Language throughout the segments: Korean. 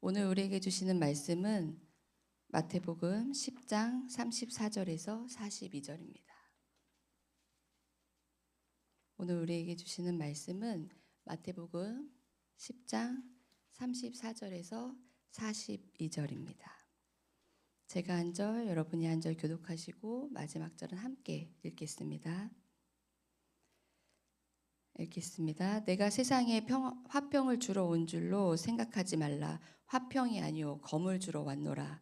오늘 우리에게 주시는 말씀은 마태복음 10장 34절에서 42절입니다. 오늘 우리에게 주시는 말씀은 마태복음 10장 34절에서 42절입니다. 제가 한 절, 여러분이 한 절 교독하시고 마지막 절은 함께 읽겠습니다. 내가 세상에 화평을 주러 온 줄로 생각하지 말라. 화평이 아니요 검을 주러 왔노라.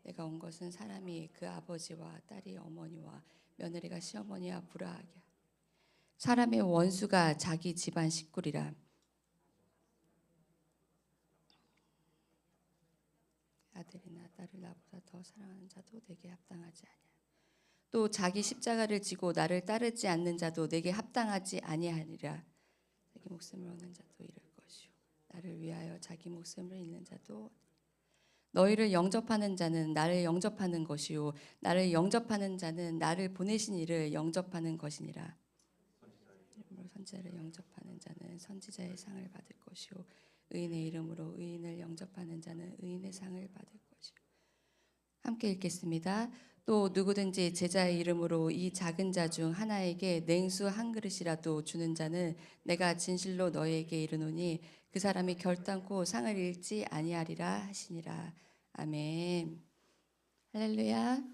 내가 온 것은 사람이 그 아버지와 딸이 어머니와 며느리가 시어머니와 불화하게 사람의 원수가 자기 집안 식구리라. 아들이나 딸을 나보다 더 사랑하는 자도 내게 합당하지 아니하니 또 자기 십자가를 지고 나를 따르지 않는 자도 내게 합당하지 아니하니라. 자기 목숨을 얻는 자도 잃을 것이요 나를 위하여 자기 목숨을 잃는 자도 너희를 영접하는 자는 나를 영접하는 것이요 나를 영접하는 자는 나를 보내신 이를 영접하는 것이니라. 선지자를 영접하는 자는 선지자의 상을 받을 것이요 의인의 이름으로 의인을 영접하는 자는 의인의 상을 받을 것이요. 함께 읽겠습니다. 또 누구든지 제자의 이름으로 이 작은 자 중 하나에게 냉수 한 그릇이라도 주는 자는 내가 진실로 너희에게 이르노니 그 사람이 결단코 상을 잃지 아니하리라 하시니라. 아멘. 할렐루야.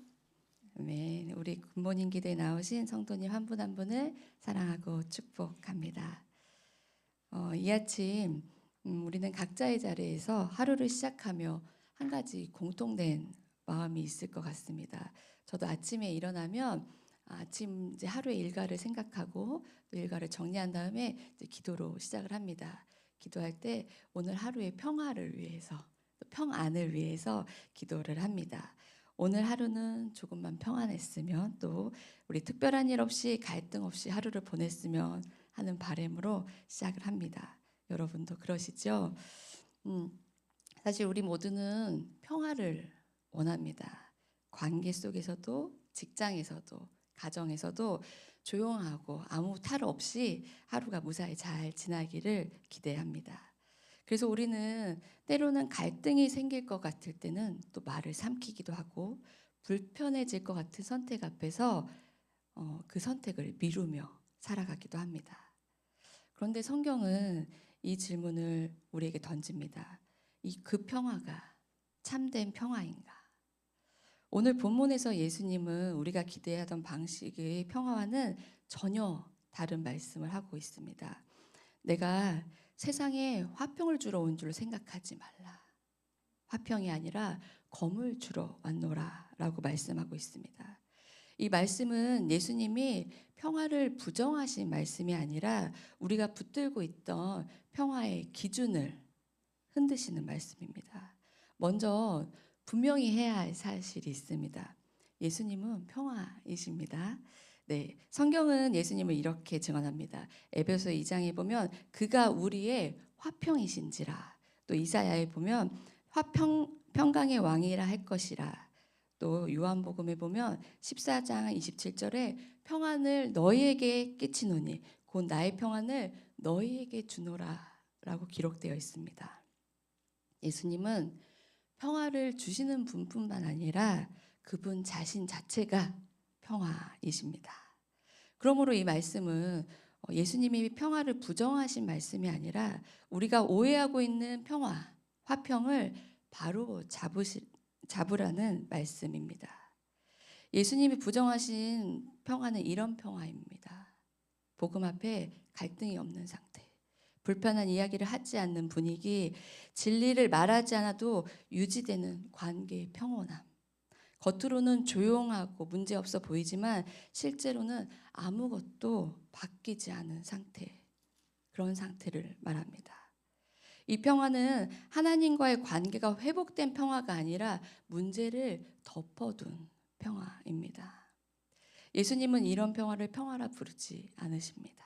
아멘. 우리 굿모닝 기도에 나오신 성도님 한 분 한 분을 사랑하고 축복합니다. 이 아침 우리는 각자의 자리에서 하루를 시작하며 한 가지 공통된 마음이 있을 것 같습니다. 저도 아침에 일어나면 아침 이제 하루의 일과를 생각하고 또 일과를 정리한 다음에 이제 기도로 시작을 합니다. 기도할 때 오늘 하루의 평화를 위해서 또 평안을 위해서 기도를 합니다. 오늘 하루는 조금만 평안했으면 또 우리 특별한 일 없이 갈등 없이 하루를 보냈으면 하는 바람으로 시작을 합니다. 여러분도 그러시죠? 사실 우리 모두는 평화를 원합니다. 관계 속에서도 직장에서도 가정에서도 조용하고 아무 탈 없이 하루가 무사히 잘 지나기를 기대합니다. 그래서 우리는 때로는 갈등이 생길 것 같을 때는 또 말을 삼키기도 하고 불편해질 것 같은 선택 앞에서 그 선택을 미루며 살아가기도 합니다. 그런데 성경은 이 질문을 우리에게 던집니다. 그 평화가 참된 평화인가? 오늘 본문에서 예수님은 우리가 기대하던 방식의 평화와는 전혀 다른 말씀을 하고 있습니다. 내가 세상에 화평을 주러 온 줄 생각하지 말라. 화평이 아니라 검을 주러 왔노라 라고 말씀하고 있습니다. 이 말씀은 예수님이 평화를 부정하신 말씀이 아니라 우리가 붙들고 있던 평화의 기준을 흔드시는 말씀입니다. 먼저 분명히 해야 할 사실이 있습니다. 예수님은 평화이십니다. 네, 성경은 예수님을 이렇게 증언합니다. 에베소 2장에 보면 그가 우리의 화평이신지라. 또 이사야에 보면 평강의 왕이라 할 것이라. 또 요한복음에 보면 14장 27절에 평안을 너희에게 끼치노니 곧 나의 평안을 너희에게 주노라 라고 기록되어 있습니다. 예수님은 평화를 주시는 분뿐만 아니라 그분 자신 자체가 평화이십니다. 그러므로 이 말씀은 예수님이 평화를 부정하신 말씀이 아니라 우리가 오해하고 있는 평화, 화평을 바로 잡으라는 말씀입니다. 예수님이 부정하신 평화는 이런 평화입니다. 복음 앞에 갈등이 없는 상태, 불편한 이야기를 하지 않는 분위기, 진리를 말하지 않아도 유지되는 관계의 평온함. 겉으로는 조용하고 문제없어 보이지만 실제로는 아무것도 바뀌지 않은 상태, 그런 상태를 말합니다. 이 평화는 하나님과의 관계가 회복된 평화가 아니라 문제를 덮어둔 평화입니다. 예수님은 이런 평화를 평화라 부르지 않으십니다.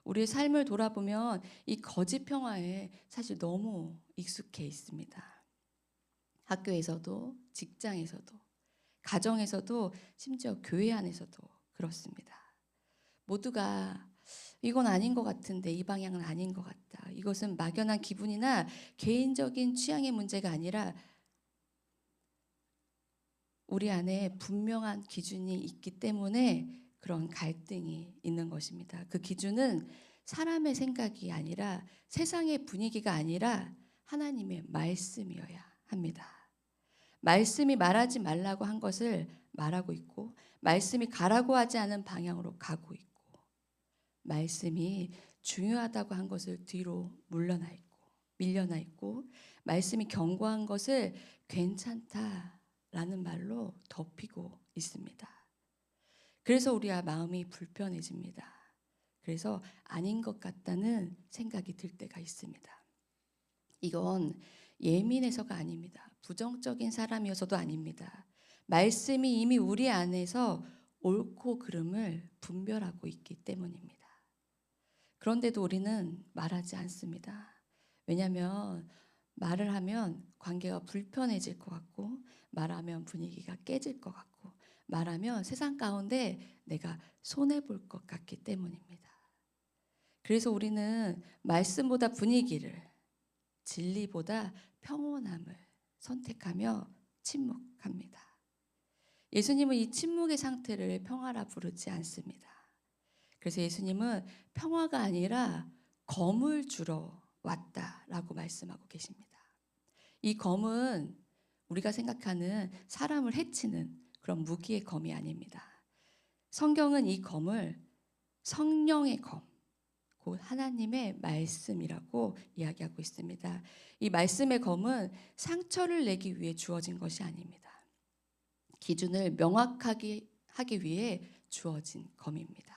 우리의 삶을 돌아보면 이 거짓 평화에 사실 너무 익숙해 있습니다. 학교에서도, 직장에서도, 가정에서도, 심지어 교회 안에서도 그렇습니다. 모두가 이건 아닌 것 같은데, 이 방향은 아닌 것 같다. 이것은 막연한 기분이나 개인적인 취향의 문제가 아니라 우리 안에 분명한 기준이 있기 때문에 그런 갈등이 있는 것입니다. 그 기준은 사람의 생각이 아니라, 세상의 분위기가 아니라 하나님의 말씀이어야 합니다. 말씀이 말하지 말라고 한 것을 말하고 있고, 말씀이 가라고 하지 않은 방향으로 가고 있고, 말씀이 중요하다고 한 것을 뒤로 밀려나 있고, 말씀이 경고한 것을 괜찮다라는 말로 덮이고 있습니다. 그래서 우리가 마음이 불편해집니다. 그래서 아닌 것 같다는 생각이 들 때가 있습니다. 이건 예민해서가 아닙니다. 부정적인 사람이어서도 아닙니다. 말씀이 이미 우리 안에서 옳고 그름을 분별하고 있기 때문입니다. 그런데도 우리는 말하지 않습니다. 왜냐하면 말을 하면 관계가 불편해질 것 같고, 말하면 분위기가 깨질 것 같고, 말하면 세상 가운데 내가 손해볼 것 같기 때문입니다. 그래서 우리는 말씀보다 분위기를, 진리보다 평온함을 선택하며 침묵합니다. 예수님은 이 침묵의 상태를 평화라 부르지 않습니다. 그래서 예수님은 평화가 아니라 검을 주러 왔다라고 말씀하고 계십니다. 이 검은 우리가 생각하는 사람을 해치는 그런 무기의 검이 아닙니다. 성경은 이 검을 성령의 검, 곧 하나님의 말씀이라고 이야기하고 있습니다. 이 말씀의 검은 상처를 내기 위해 주어진 것이 아닙니다. 기준을 명확하게 하기 위해 주어진 검입니다.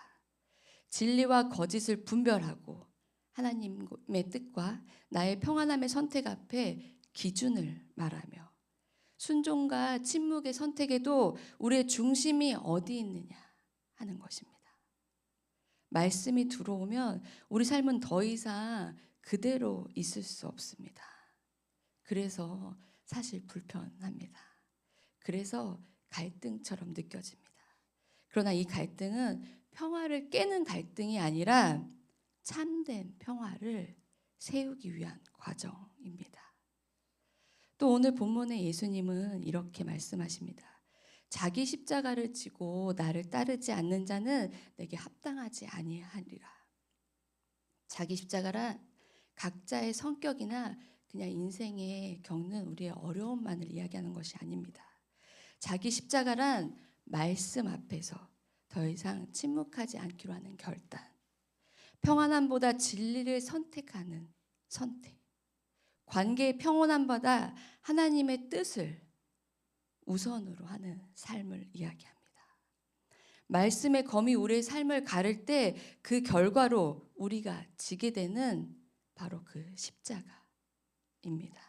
진리와 거짓을 분별하고 하나님의 뜻과 나의 평안함의 선택 앞에 기준을 말하며, 순종과 침묵의 선택에도 우리의 중심이 어디 있느냐 하는 것입니다. 말씀이 들어오면 우리 삶은 더 이상 그대로 있을 수 없습니다. 그래서 사실 불편합니다. 그래서 갈등처럼 느껴집니다. 그러나 이 갈등은 평화를 깨는 갈등이 아니라 참된 평화를 세우기 위한 과정입니다. 또 오늘 본문의 예수님은 이렇게 말씀하십니다. 자기 십자가를 지고 나를 따르지 않는 자는 내게 합당하지 아니하리라. 자기 십자가란 각자의 성격이나 그냥 인생에 겪는 우리의 어려움만을 이야기하는 것이 아닙니다. 자기 십자가란 말씀 앞에서 더 이상 침묵하지 않기로 하는 결단, 평안함보다 진리를 선택하는 선택, 관계의 평온함보다 하나님의 뜻을 우선으로 하는 삶을 이야기합니다. 말씀의 검이 우리의 삶을 가를 때 그 결과로 우리가 지게 되는 바로 그 십자가입니다.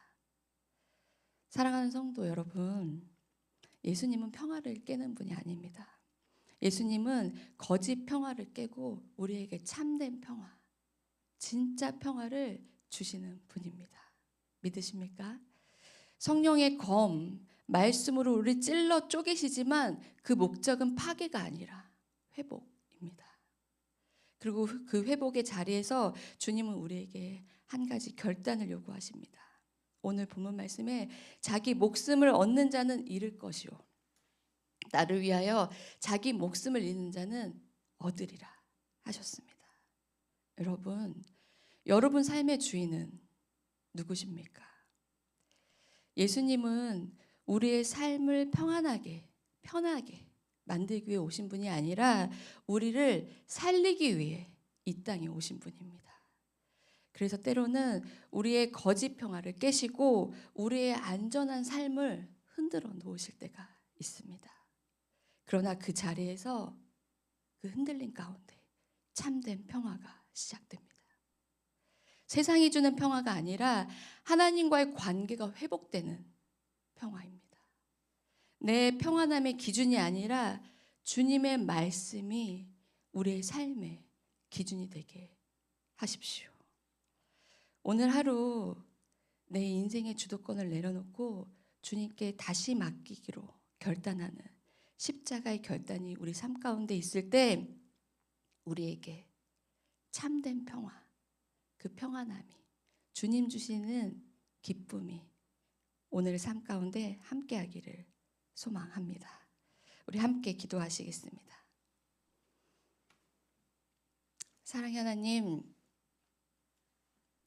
사랑하는 성도 여러분, 예수님은 평화를 깨는 분이 아닙니다. 예수님은 거짓 평화를 깨고 우리에게 참된 평화, 진짜 평화를 주시는 분입니다. 믿으십니까? 성령의 검, 말씀으로 우리 찔러 쪼개시지만 그 목적은 파괴가 아니라 회복입니다. 그리고 그 회복의 자리에서 주님은 우리에게 한 가지 결단을 요구하십니다. 오늘 본문 말씀에 자기 목숨을 얻는 자는 잃을 것이요, 나를 위하여 자기 목숨을 잃는 자는 얻으리라 하셨습니다. 여러분 삶의 주인은 누구십니까? 예수님은 우리의 삶을 편하게 만들기 위해 오신 분이 아니라 우리를 살리기 위해 이 땅에 오신 분입니다. 그래서 때로는 우리의 거짓 평화를 깨시고 우리의 안전한 삶을 흔들어 놓으실 때가 있습니다. 그러나 그 자리에서, 그 흔들림 가운데 참된 평화가 시작됩니다. 세상이 주는 평화가 아니라 하나님과의 관계가 회복되는 평화입니다. 내 평안함의 기준이 아니라 주님의 말씀이 우리의 삶의 기준이 되게 하십시오. 오늘 하루 내 인생의 주도권을 내려놓고 주님께 다시 맡기기로 결단하는 십자가의 결단이 우리 삶 가운데 있을 때 우리에게 참된 평화, 그 평안함이, 주님 주시는 기쁨이 오늘 삶 가운데 함께하기를 소망합니다. 우리 함께 기도하시겠습니다. 사랑의 하나님,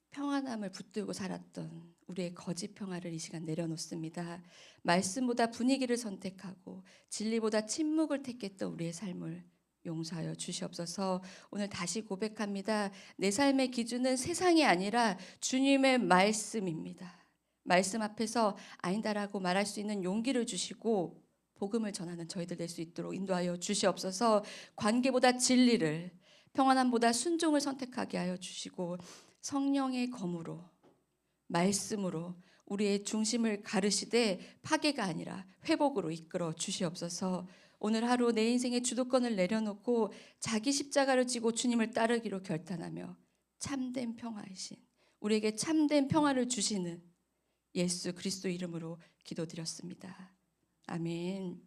평안함을 붙들고 살았던 우리의 거짓 평화를 이 시간 내려놓습니다. 말씀보다 분위기를 선택하고 진리보다 침묵을 택했던 우리의 삶을 용서하여 주시옵소서. 오늘 다시 고백합니다. 내 삶의 기준은 세상이 아니라 주님의 말씀입니다. 말씀 앞에서 아니다라고 말할 수 있는 용기를 주시고 복음을 전하는 저희들 될 수 있도록 인도하여 주시옵소서. 관계보다 진리를, 평안함보다 순종을 선택하게 하여 주시고 성령의 검으로, 말씀으로 우리의 중심을 가르시되 파괴가 아니라 회복으로 이끌어 주시옵소서. 오늘 하루 내 인생의 주도권을 내려놓고 자기 십자가를 지고 주님을 따르기로 결단하며 참된 평화이신, 우리에게 참된 평화를 주시는 예수 그리스도 이름으로 기도드렸습니다. 아멘.